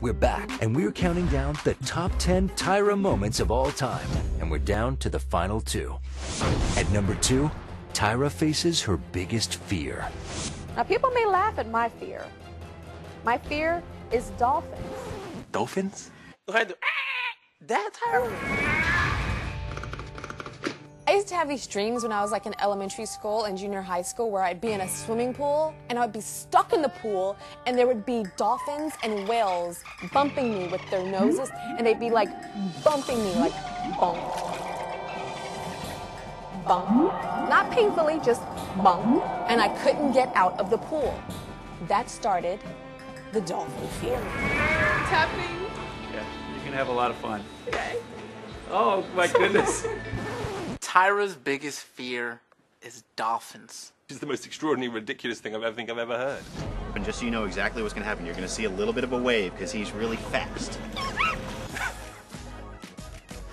We're back, and we're counting down the top 10 Tyra moments of all time. And we're down to the final 2. At number 2, Tyra faces her biggest fear. Now, people may laugh at my fear. My fear is dolphins. Dolphins? That's her. I used to have these dreams when I was like in elementary school and junior high school where I'd be in a swimming pool and I would be stuck in the pool and there would be dolphins and whales bumping me with their noses and they'd be like bumping me like bump, bump. Not painfully, just bump. And I couldn't get out of the pool. That started the dolphin fear. What's happening? Yeah, you're gonna have a lot of fun. Okay. Oh my goodness. Tyra's biggest fear is dolphins. This is the most extraordinary, ridiculous thing I've ever heard. And just so you know exactly what's going to happen, you're going to see a little bit of a wave because he's really fast.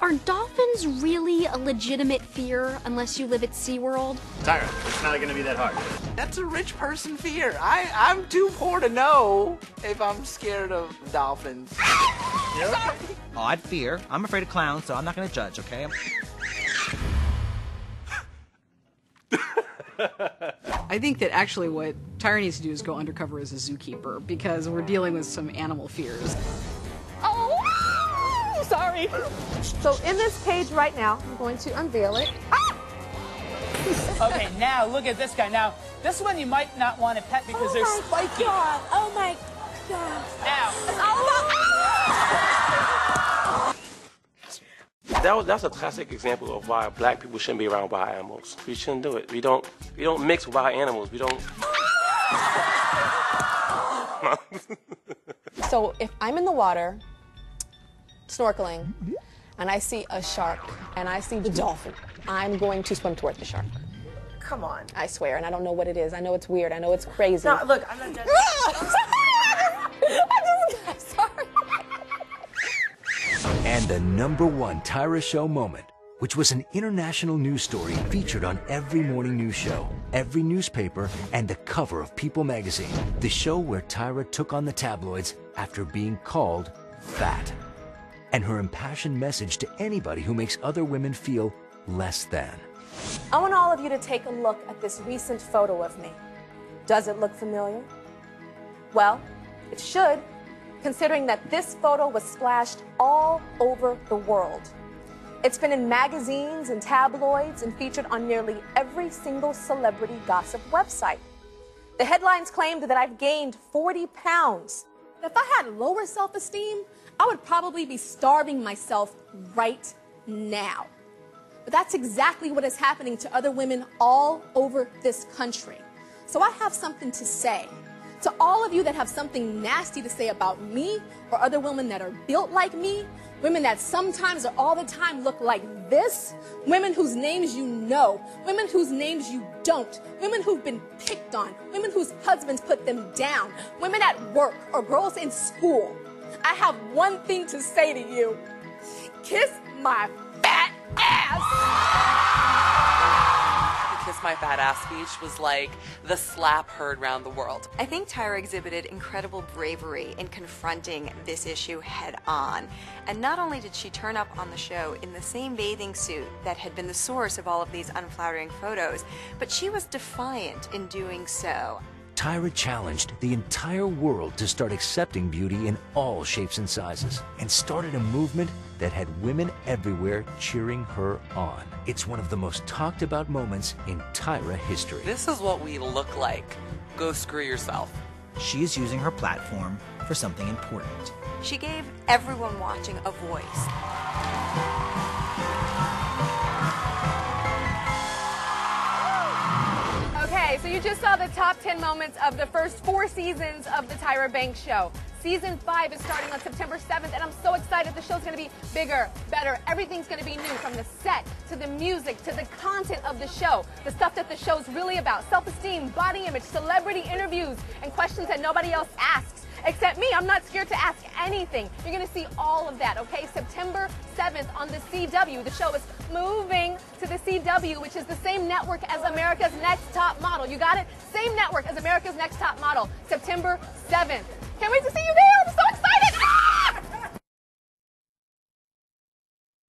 Are dolphins really a legitimate fear unless you live at SeaWorld? Tyra, it's not going to be that hard. That's a rich person fear. I'm too poor to know if I'm scared of dolphins. Odd fear. I'm afraid of clowns, so I'm not going to judge, okay? I think that actually what Tyra needs to do is go undercover as a zookeeper because we're dealing with some animal fears. Oh, sorry. So in this cage right now, I'm going to unveil it. Ah! Okay, now look at this guy. Now, this one you might not want to pet because they're spiky. God. Oh my God. Now. It's all about... That's a classic example of why black people shouldn't be around wild animals. We shouldn't do it. We don't mix with wild animals. We don't. So if I'm in the water, snorkeling, and I see a shark, and I see the dolphin, I'm going to swim toward the shark. Come on. I swear, and I don't know what it is. I know it's weird. I know it's crazy. No, look, I'm not judging. I'm sorry. And the number 1 Tyra Show moment, which was an international news story featured on every morning news show, every newspaper, and the cover of People magazine. The show where Tyra took on the tabloids after being called fat. And her impassioned message to anybody who makes other women feel less than. I want all of you to take a look at this recent photo of me. Does it look familiar? Well, it should, considering that this photo was splashed all over the world. It's been in magazines and tabloids and featured on nearly every single celebrity gossip website. The headlines claimed that I've gained 40 pounds. If I had lower self-esteem, I would probably be starving myself right now. But that's exactly what is happening to other women all over this country. So I have something to say. To all of you that have something nasty to say about me or other women that are built like me, women that sometimes or all the time look like this, women whose names you know, women whose names you don't, women who've been picked on, women whose husbands put them down, women at work or girls in school, I have one thing to say to you. Kiss my fat ass. Kiss My Fat Ass speech was like the slap heard around the world. I think Tyra exhibited incredible bravery in confronting this issue head on. And not only did she turn up on the show in the same bathing suit that had been the source of all of these unflattering photos, but she was defiant in doing so. Tyra challenged the entire world to start accepting beauty in all shapes and sizes, and started a movement that had women everywhere cheering her on. It's one of the most talked about moments in Tyra history. This is what we look like. Go screw yourself. She is using her platform for something important. She gave everyone watching a voice. Okay, so you just saw the top 10 moments of the first 4 seasons of the Tyra Banks Show. Season 5 is starting on September 7th, and I'm so excited. The show's going to be bigger, better. Everything's going to be new, from the set to the music to the content of the show, the stuff that the show's really about: self-esteem, body image, celebrity interviews, and questions that nobody else asks except me. I'm not scared to ask anything. You're going to see all of that, okay? September 7th on the CW. The show is moving to the CW, which is the same network as America's Next Top Model. You got it? Same network as America's Next Top Model. September 7th. Can't wait to see you there. I'm so